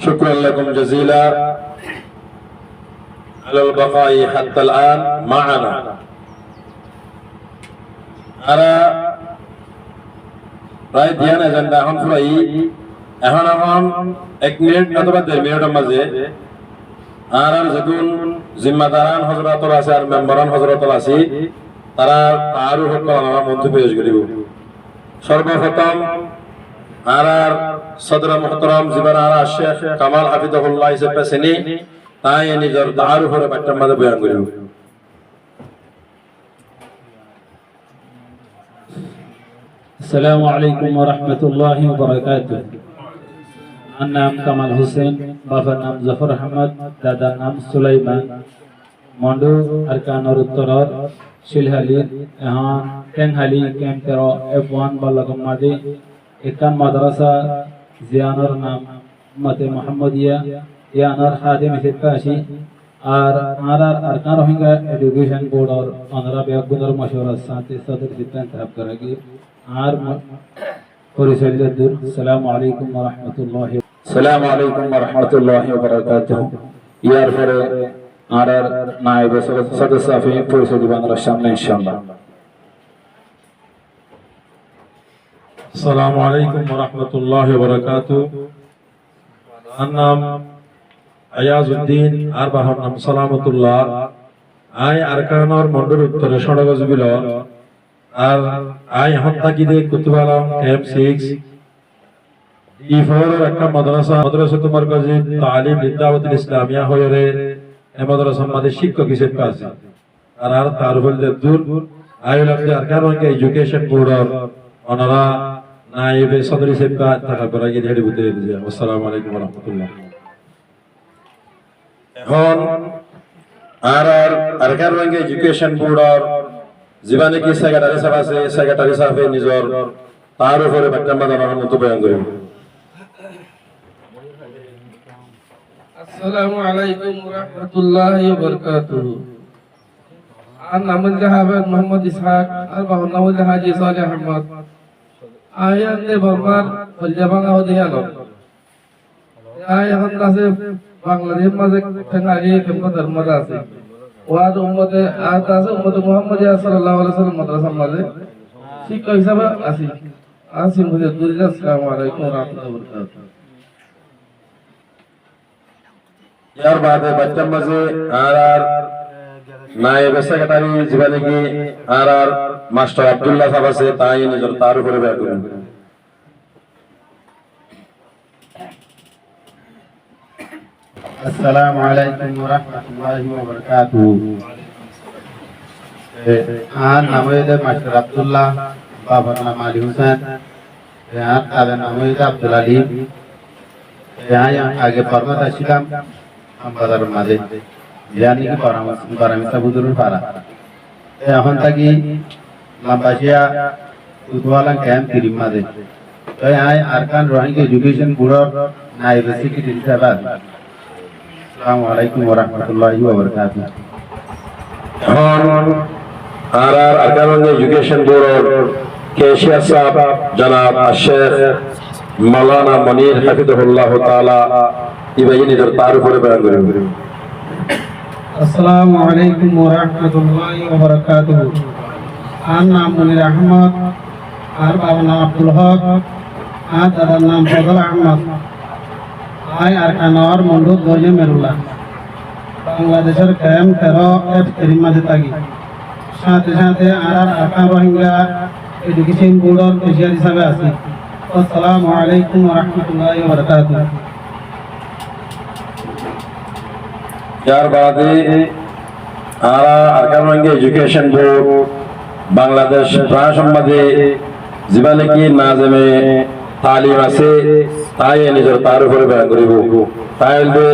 شكرا لكم جزيلا على البقاء حتى الآن معنا. أنا প্রায় ধ্যান এজেন্ডা এখন ফুরাই এখন 1 মিনিট অথবা 2 মিনিটের মাঝে আর যখন জিম্মাদারান হযরতল আছে আর মেম্বারান হযরতল আছে তারা তারও হকল আমার মন্ত্রী পেশ করিব। সর্বপ্রথম আর সদর মুহতারাম জিবারা শেখ কামাল হাফিজাহুল্লাহ হিসেবে পেছেনি তাই নিজের তার উপরে বাট্টার মাঝে বয়ান করিব। السلام عليكم ورحمة الله وبركاته. আমার নাম কামাল হোসেন, বাবার নাম জাফর আহমদ, দাদার নাম সুলাইমান। মন্ডু আরকানোর উত্তরর শিলহালি এহান টেংহালি ক্যাম্প 13 F1 বাল্লাগম মাদে একান মাদ্রাসা জিয়ানর নাম মতে মোহাম্মদিয়া ইয়ানর খাদিম হিসেবে আর আরকান রোহিঙ্গা এডুকেশন বোর্ড और 15 বেগুনের মশওয়ারার সাথে সদর জিতন তরফ করেगी আর পরিচয় দূর। আসসালামু আলাইকুম ওয়া রাহমাতুল্লাহি আসসালামু আলাইকুম ওয়া রাহমাতুল্লাহি ওয়া বারাকাতুহু। ইয়ার পরে আর নায়েব সদস্য আফি পরিচয় দিবেন আমার সামনে ইনশাআল্লাহ। আসসালামু আলাইকুম ওয়া রাহমাতুল্লাহি ওয়া বারাকাতুহু। আমার নাম আয়াজউদ্দিন আর বাবার নাম সালামাতুল্লাহ। আই আরকানোর মন্ডল উত্তরে সড়গজবিল আর আই হত্তাকিদে কুতুবালাম ক্যাম্প 6 ইফোর একটা মাদ্রাসা তোমার কাছে তালিম লিদাওয়াতুল ইসলামিয়া হয়রে এই মাদ্রাসা মাঝে শিক্ষক হিসেবে আছে আর তার হলে দূর আইলামদের আরকানোর এডুকেশন বোর্ড ওনারা নায়েবে সদর হিসেবে থাকা করা গিয়ে হেডে বুঝে দিয়েছে। আসসালামু আলাইকুম ওয়া রাহমাতুল্লাহ। এখন আর আরকানোর এডুকেশন বোর্ড জীবনে কি সেক্রেটারি সাহেব আছে সেক্রেটারি সাহেব নিজের তার উপরে বাট্টার মাঝে আমার মতো বয়ান করিব। আসসালামু আলাইকুম ওয়া রাহমাতুল্লাহি ওয়া বারাকাতুহু। আর নাম হাফেজ মোহাম্মদ ইসহাক আর বাবার নাম হাজী সালেহ আহমদ। আয়ান দে বর্মার ফলজাবাঙ্গা হদিয়ালো আয় এখন কাছে বাংলাদেশ মাঝে ঠেঙ্গারি কেমন ধর্মরা আছে ওয়াদ উম্মতে আত আছে উম্মতে মুহাম্মদ সাল্লাল্লাহু আলাইহি ওয়াসাল্লাম মাদ্রাসা মাঝে শিক্ষক হিসাবে আছি। আসিম হুজুর দুরিয়া। আসসালামু আলাইকুম ওয়া রাহমাতুল্লাহি ওয়া বারাকাতুহু। ইয়ার বাদে বাচ্চার মাঝে আর নায়েব সেক্রেটারি জীবনে কি আর মাস্টার আব্দুল্লাহ সাহেব আছে তাই নিজের তার উপরে বয়ান করিব। আসসালামু আলাইকুম ওয়া রাহমাতুল্লাহি ওয়া বারাকাতুহু। আর নাম হইলে মাস্টার আব্দুল্লাহ, বাবার নাম আলী হোসেন, আর তাদের নাম হইলে আব্দুল আলিম। আগে পর্বত আসছিলাম আমবাজার মাঝে জানি কি পারামিতা বুদুরুর পাড়া এখন থাকি লাম্বাসিয়া উতওয়ালা ক্যাম্প কিরিম মাঝে আয় আরকান রোহিঙ্গা এডুকেশন বোর্ডর নায়েব সেক্রেটারি সাহেব। আসসালামু আলাইকুম ওয়া রাহমাতুল্লাহি ওয়া বারাকাতুহু। এখন আর আরকানোর এডুকেশন বোর্ডের কেশিয়া সাহেব জনাব শেখ মাওলানা মনির হাফিজাহুল্লাহ তাআলা ইবাই নিজের তার উপরে বয়ান করিব। আসসালামু আলাইকুম ওয়া রাহমাতুল্লাহি ওয়া বারাকাতুহু। আর নাম মনির আহমদ আর বাবার নাম আব্দুল হক আর দাদার নাম ফজল আহমদ। আই আরকানোর মন্ডল দোজে মেরুল্লাহ বাংলাদেশের ক্যাম্প 13 F মাঝে থাকি সাথে সাথে আর আরকান রোহিঙ্গা এডুকেশন বোর্ডের কেশিয়ার হিসাবে আছি। আসসালামু আলাইকুম ওয়া রাহমাতুল্লাহি ওয়া বারাকাতুহু। ইয়ার বাদে আর আরকানোর এডুকেশন বোর্ড বাংলাদেশ প্রাণ সম্বন্ধে জীবনে কি নাজমে তালিম আছে তাই নিজের তার উপরে বয়ান করিব। তাই হইলে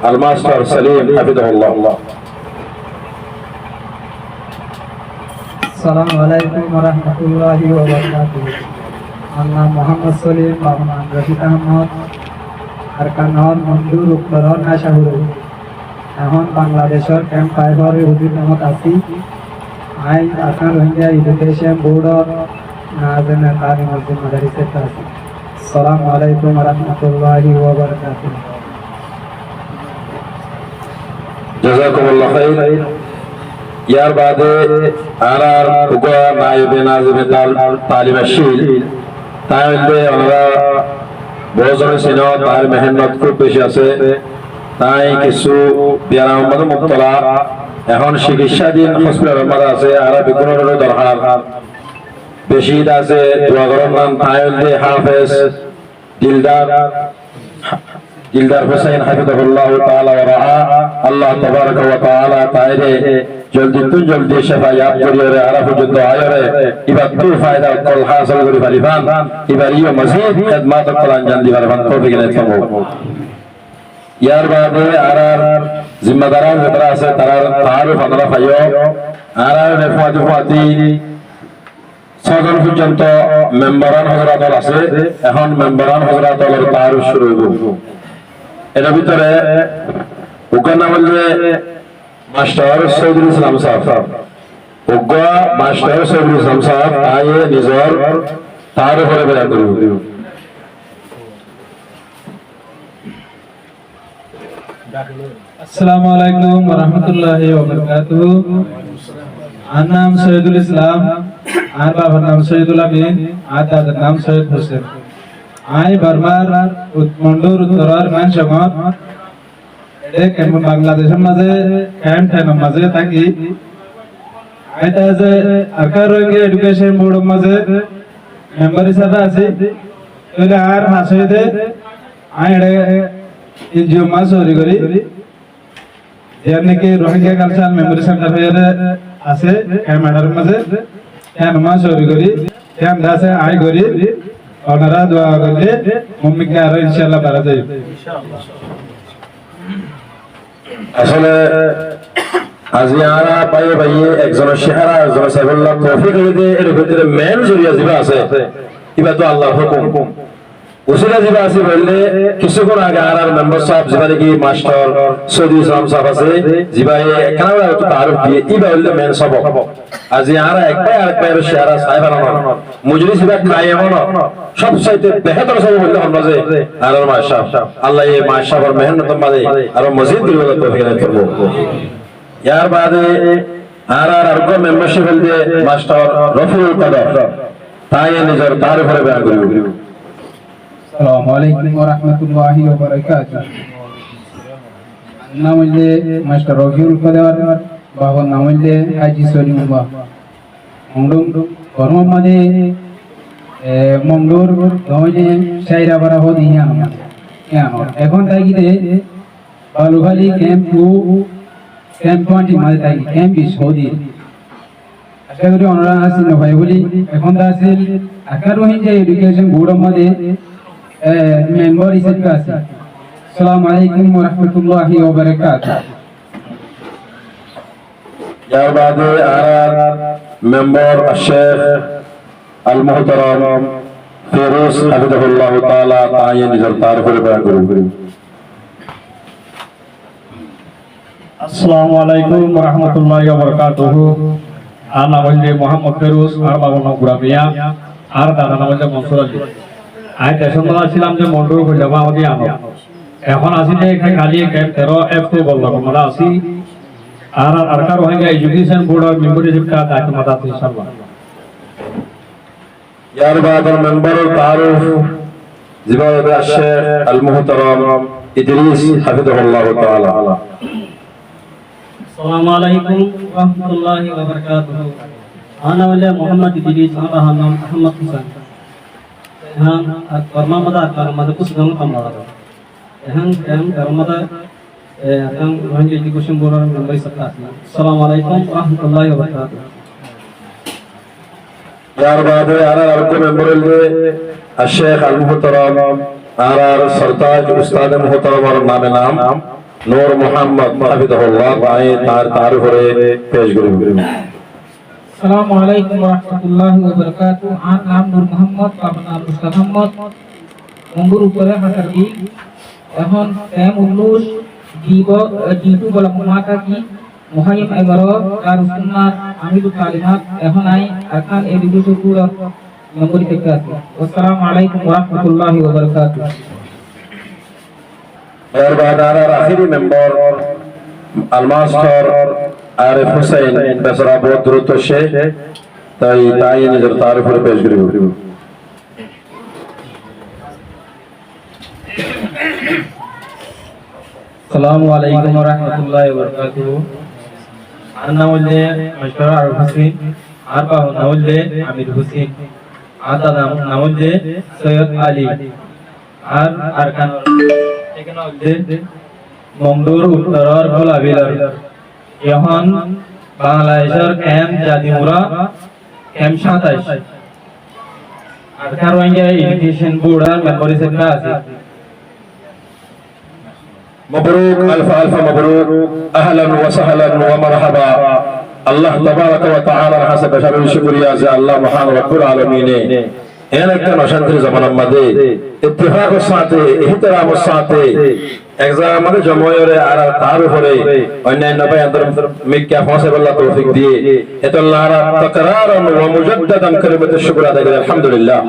আল মাস্টার সালিম হাফিজাহুল্লাহ। আসসালামু আলাইকুম ওয়া রাহমাতুল্লাহি ওয়া বারাকাতুহু। আমার নাম মোহাম্মদ সলিম, বাবার নাম রশিদ আহমদ, আরকানোর মন্ডুর উত্তরর নাশাহুর। এখন বাংলাদেশের ক্যাম্প 5 হুজুর নামত আছি। আই আরকান রোহিঙ্গা এডুকেশন বোর্ডর নাজমে তালিম মাদারিসে আছি। আসসালামু আলাইকুম ওয়া রাহমাতুল্লাহি ওয়া বারাকাতুহু। জাযাকুমুল্লাহ খাইর। ইয়ার বাদে আর উগা নায়েবে নাজিবে তালিমাশীল তাইলে আমরা বহুজনে ছিল, তার মেহনত খুব বেশি আছে, তাই কিছু বিয়ার আহমদ মুক্তলা এখন চিকিৎসাধীন হসপিটালের মধ্যে আছে, আর বিগুণের দরকার বেশি আছে দোয়া করার নাম তাইলে হাফেজ দিলদার হুসাইন হাফিজাহুল্লাহ তাআলা ওয়া রাআ। আল্লাহ তাবারাক ওয়া তাআলা তাইরে জলদি শিফা ইয়াব করিরে আরা পর্যন্ত আয়রে ইবা তু ফায়দা কল হাসিল করি পারিবান ইবা ইও মজিদ খিদমত করান জানদি পারবান তৌফিক নে থামো। ইয়ার বাদে আর জিম্মাদারান যারা আছে তারা তারুফ আমরা পাইও আর নেফাতি ছজন পর্যন্ত মেম্বারান হযরতল আছে। এখন মেম্বারান হযরতলের তারুফ শুরু হইব। এর ভিতরে ওখানে বলবে মাস্টার সৈয়দুল ইসলাম সাহেব, ওগা মাস্টার সৈয়দুল ইসলাম সাহেব আয়ে নিজর তার উপরে বয়ান করব। আসসালামু আলাইকুম ওয়া রাহমাতুল্লাহি ওয়া বারাকাতুহু। আর নাম সৈয়দুল ইসলাম, আর বাবার নাম সৈয়দুল আমিন, আর দাদার নাম সৈয়দ হোসেন। আই বারবার মন্ডুর উত্তরার মানসমত এক বাংলাদেশের মাঝে ক্যাম্প ঠানোর মাঝে থাকি। আইতা যে আকার রঙে এডুকেশন বোর্ডের মাঝে মেম্বার হিসাবে আছি। তাহলে আর হাসিতে আই এনজিও মাস সরি করি এর নাকি রোহিঙ্গা কালচার মেমোরি সেন্টার হয়ে আছে ক্যামেরার মাঝে কেন মাস সরি করি কেন দাসে আই করি ওনারা দোয়া করলে মম্মিকে আরো ইনশাআল্লাহ পারা যায়। আসলে আজি আরা পাইয়ে পাইয়ে একজনের চেহারা একজনের সাইফুল্লাহ তৌফিক হইতে এর ভিতরে মেন জরিয়া জিবা আছে, ইবা তো আল্লাহর হুকুম। উসিলা জিবা আছে বললে কিছুক্ষণ আগে আর মেম্বার সাহেব জিবা দেখি মাস্টার সৈয়দুল ইসলাম সাহেব আছে জিবা এখানে একটু তারুফ দিয়ে ইবা হইলে মেন সবক। আজি আর একবার আরেকবার চেহারা সাহেব আনানো মুজলিস জিবা কায়েমন সবচাইতে বেহতর সব হইলে আমরা যে আর মাশাআল্লাহ আল্লাহ এই মাশাআল্লাহর মেহনত মাঝে আর মজিদ দিল তৌফিক দান করব। ইয়ার বাদে আর আরকো মেম্বারশিপ হইলে মাস্টার রফিউল কদর তাই নিজের তার উপরে বয়ান করব। আসসালামু আলাইকুম ওয়া রাহমাতুল্লাহি ওয়া বারাকাতুহু। নাম হইলে মাস্টার রফিউল কদর, বাবার নাম হইলে হাজী সলিমুল্লাহ। মংডুম কর্ম মানে মংডুর দমে সাইরা বারা হদি এখন তাইগিতে বালুখালী ক্যাম্প 20 মাঝে তাইগি ক্যাম্প 20 হদি। আশা করি ওনারা আসেন ভাই বলি এখন তা আসেন আকার রোহিঙ্গা এডুকেশন বোর্ডের মধ্যে মেম্বার হিসেবে আছে। আসসালামু আলাইকুম ওয়া রাহমাতুল্লাহি ওয়া বারাকাতুহু। ইয়ার বাদে আর মেম্বার শেখ আল মুহতারাম ফিরোজ হাফিজাহুল্লাহ তাআলা তাই নিজের তার উপরে বয়ান করব। আসসালামু আলাইকুম ওয়া রাহমাতুল্লাহি ওয়া বারাকাতুহু। আর নাম হইলে মোহাম্মদ ফিরোজ, আর বাবার নাম গুরাবিয়া, আর দাদা নাম হইলে মনসুর আলী। আজ দেশের ছিলাম যে মন্ডুর হইলে আমাদের আনো এখন আসি যে এখানে খালি ক্যাম্প 13 F তো বললাম আমরা আসি আর আরকার রোহিঙ্গা এডুকেশন বোর্ড আর মেম্বারশিপ কা দায়িত্ব মাথা আছে ইনশাআল্লাহ। ইয়ার বাদে মেম্বার তারুফ জিবাউদ শেখ আল মুহতারাম ইদরিস হাফিজাহুল্লাহ তাআলা। আসসালামু আলাইকুম ওয়া রাহমাতুল্লাহি ওয়া বারাকাতুহু। আনা ওয়ালা মুহাম্মদ ইদরিস, আমার নাম আহমদ হোসেন। এখন কর্মমদা কর্মমদা পুস্তক কামলা এখন কর্মমদা এখন রোহিঙ্গা এডুকেশন বোর্ড মেম্বার হিসেবে আছি। আসসালামু আলাইকুম ওয়া রাহমাতুল্লাহি ওয়া বারাকাতুহু। ইয়ার বাদে আরকো মেম্বার হইলে শেখ আল মুহতারাম আর সরতাজ উস্তাদ মুহতারামের নামে নাম নূর মোহাম্মদ হাফিজাহুল্লাহ তাই তার উপরে পেশ করব। আসসালামু আলাইকুম ওয়া রাহমাতুল্লাহি ওয়া বারাকাতুহু। আর নাম নূর মোহাম্মদ, বাবার নাম উস্তাদ আহমদ। মঙ্গুর উপরে হাসার কি এখন টাইম 19 ডিটু বলা মাতা কি মুহাইম এবারো আর সুন্নাত আমিদু তালিমাত এখন আই আকান এডুকেশন পুরো মেমোরি থেকে আছে। আসসালামু আলাইকুম ওয়া রাহমাতুল্লাহি ওয়া বারাকাতুহু। এর বাদে আর আখিরি মেম্বার আলমাস্টার আরিফ হুসাইন বেচারা বহুত দূরত্ব সে তাই নিজের তারিফের পেশ করিব। আসসালামু আলাইকুম ওয়া রাহমাতুল্লাহি ওয়া বারাকাতুহু। আর নাম হইলে মাস্টার আরিফ হুসাইন, আর বাবা নাম হইলে আমির হুসাইন, আর দাদা নাম হইলে সৈয়দ আলী, আর আরকান এখানে হইলে মংডুর উত্তরর গোলাবিলর। এখন বাংলাদেশের ক্যাম্প জাদিমুরা ক্যাম্প 27 আর কারওয়াঙ্গা এডুকেশন বোর্ড আর মেম্বার হিসেবে আছে। مبروك ألف ألف مبروك أهلا وسهلا ومرحبا الله تبارك وتعالى حسب شر الشكريا زي الله محمد رب العالمين هنا كان شانتر زمان مدي اتفاق الساعة احترام الساعة एग्जाम में जमोयरे आरा तारुफ रे अन्य नबी अंदर मिक्या फंसे बल्ला तौफीक दिए इतल्लाह तकरारन व मुजद्ददन कलिमत शुक्र अदा करें अल्हम्दुलिल्लाह।